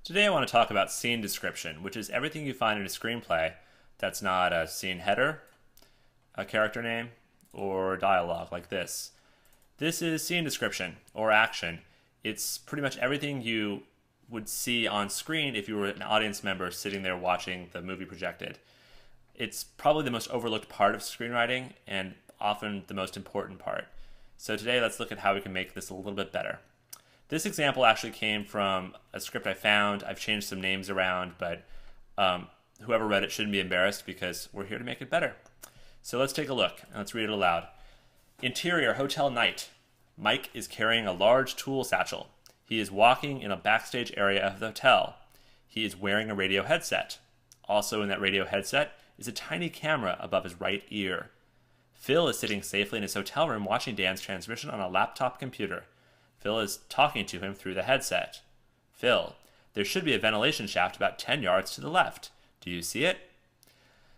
Today I want to talk about scene description, which is everything you find in a screenplay that's not a scene header, a character name, or dialogue like this. This is scene description, or action. It's pretty much everything you would see on screen if you were an audience member sitting there watching the movie projected. It's probably the most overlooked part of screenwriting and often the most important part. So today let's look at how we can make this a little bit better. This example actually came from a script I found. I've changed some names around, but whoever read it shouldn't be embarrassed because we're here to make it better. So let's take a look and let's read it aloud. Interior hotel night. Mike is carrying a large tool satchel. He is walking in a backstage area of the hotel. He is wearing a radio headset. Also in that radio headset is a tiny camera above his right ear. Phil is sitting safely in his hotel room watching Dan's transmission on a laptop computer. Phil is talking to him through the headset. Phil, there should be a ventilation shaft about 10 yards to the left. Do you see it?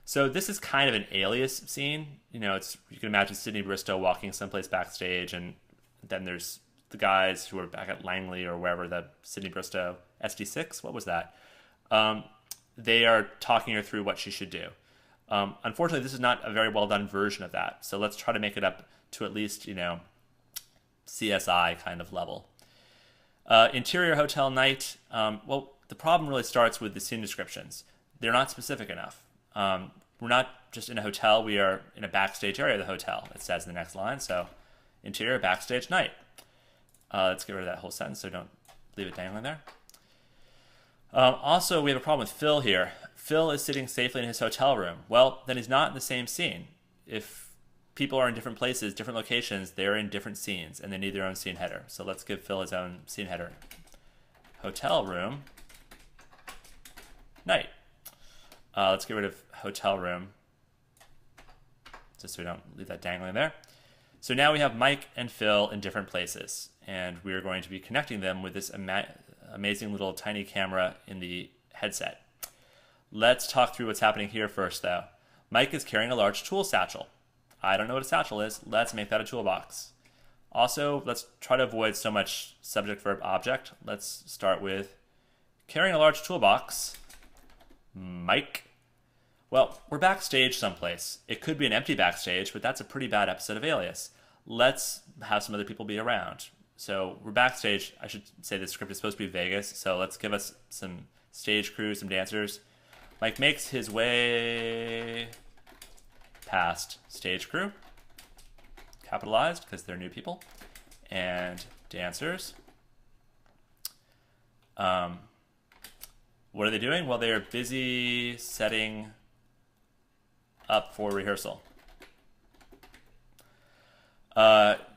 So this is kind of an alias scene. You can imagine Sidney Bristow walking someplace backstage, and then there's the guys who are back at Langley or wherever, the Sidney Bristow SD6, what was that? They are talking her through what she should do. Unfortunately, this is not a very well done version of that. So let's try to make it up to at least, CSI kind of level. Interior hotel night. Well, the problem really starts with the scene descriptions. They're not specific enough. We're not just in a hotel. We are in a backstage area of the hotel. It says in the next line. So interior backstage night. Let's get rid of that whole sentence so don't leave it dangling there. Also, we have a problem with Phil here. Phil is sitting safely in his hotel room. Well, then he's not in the same scene. If people are in different places, different locations, they're in different scenes, and they need their own scene header. So let's give Phil his own scene header. Hotel room, night. Let's get rid of hotel room, just so we don't leave that dangling there. So now we have Mike and Phil in different places, and we're going to be connecting them with this amazing little tiny camera in the headset. Let's talk through what's happening here first, though. Mike is carrying a large tool satchel. I don't know what a satchel is. Let's make that a toolbox. Also, let's try to avoid so much subject, verb, object. Let's start with carrying a large toolbox. Mike. Well, we're backstage someplace. It could be an empty backstage, but that's a pretty bad episode of Alias. Let's have some other people be around. So we're backstage. I should say the script is supposed to be Vegas, so let's give us some stage crew, some dancers. Mike makes his way past stage crew, capitalized because they're new people, and dancers. What are they doing? Well, they are busy setting up for rehearsal.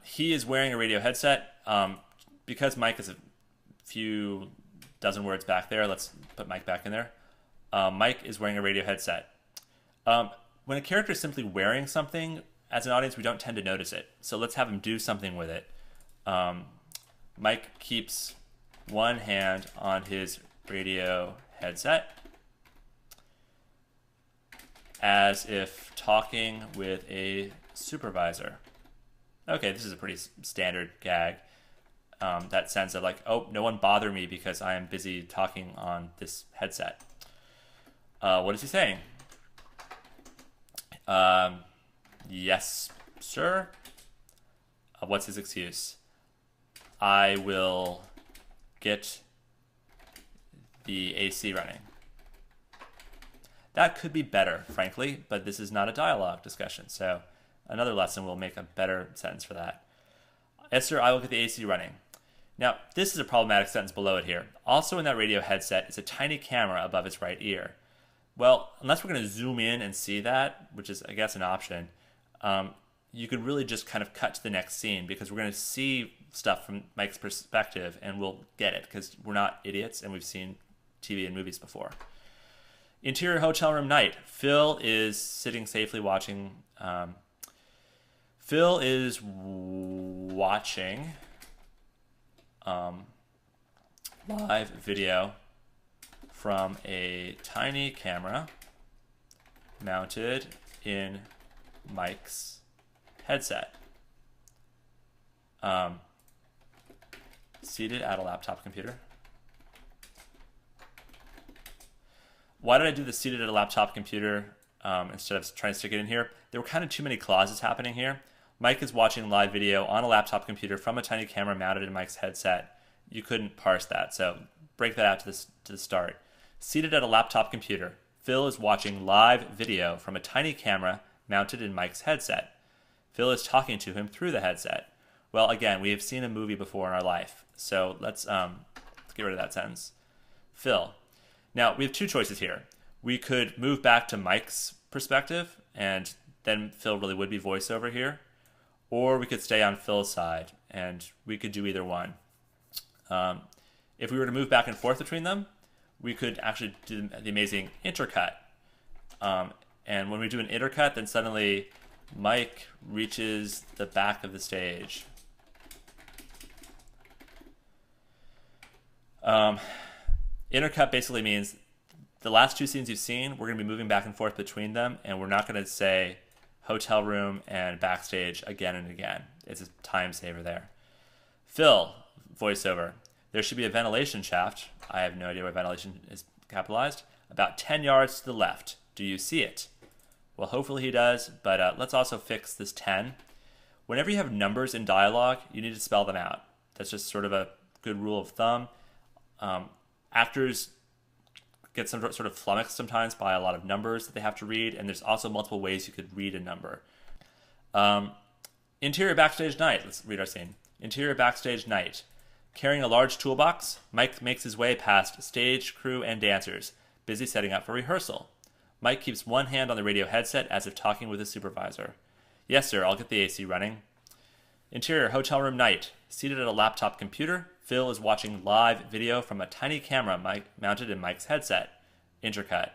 He is wearing a radio headset. Because Mike is a few dozen words back there, let's put Mike back in there. Mike is wearing a radio headset. When a character is simply wearing something, as an audience, we don't tend to notice it. So let's have him do something with it. Mike keeps one hand on his radio headset as if talking with a supervisor. Okay, this is a pretty standard gag. That sense of like, oh, no one bother me because I am busy talking on this headset. What is he saying? Yes, sir. What's his excuse? I will get the AC running. That could be better, frankly, but this is not a dialogue discussion. So another lesson will make a better sentence for that. Yes, sir, I will get the AC running. Now, this is a problematic sentence below it here. Also in that radio headset is a tiny camera above his right ear. Well, unless we're going to zoom in and see that, which is, I guess, an option, you could really just kind of cut to the next scene because we're going to see stuff from Mike's perspective and we'll get it because we're not idiots and we've seen TV and movies before. Interior hotel room night. Phil is sitting safely watching. Phil is watching live video from a tiny camera mounted in Mike's headset. Seated at a laptop computer. Why did I do the seated at a laptop computer instead of trying to stick it in here? There were kind of too many clauses happening here. Mike is watching live video on a laptop computer from a tiny camera mounted in Mike's headset. You couldn't parse that, so break that out to the start. Seated at a laptop computer, Phil is watching live video from a tiny camera mounted in Mike's headset. Phil is talking to him through the headset. Well, again, we have seen a movie before in our life, so let's get rid of that sentence. Phil. Now, we have two choices here. We could move back to Mike's perspective, and then Phil really would be voiceover here. Or we could stay on Phil's side, and we could do either one. If we were to move back and forth between them, we could actually do the amazing intercut. And when we do an intercut, then suddenly Mike reaches the back of the stage. Intercut basically means the last two scenes you've seen, we're going to be moving back and forth between them, and we're not going to say hotel room and backstage again and again. It's a time saver there. Phil, voiceover. There should be a ventilation shaft. I have no idea why ventilation is capitalized. About 10 yards to the left. Do you see it? Well, hopefully he does, but let's also fix this 10. Whenever you have numbers in dialogue, you need to spell them out. That's just sort of a good rule of thumb. Actors get some sort of flummoxed sometimes by a lot of numbers that they have to read, and there's also multiple ways you could read a number. Interior backstage night. Let's read our scene. Interior backstage night. Carrying a large toolbox, Mike makes his way past stage, crew, and dancers, busy setting up for rehearsal. Mike keeps one hand on the radio headset as if talking with his supervisor. Yes, sir, I'll get the AC running. Interior hotel room night. Seated at a laptop computer, Phil is watching live video from a tiny camera mounted in Mike's headset. Intercut.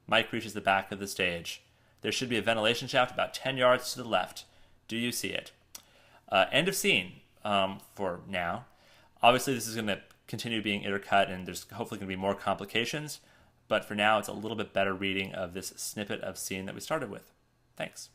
Mike reaches the back of the stage. There should be a ventilation shaft about 10 yards to the left. Do you see it? End of scene for now. Obviously, this is going to continue being intercut, and there's hopefully going to be more complications. But for now, it's a little bit better reading of this snippet of scene that we started with. Thanks.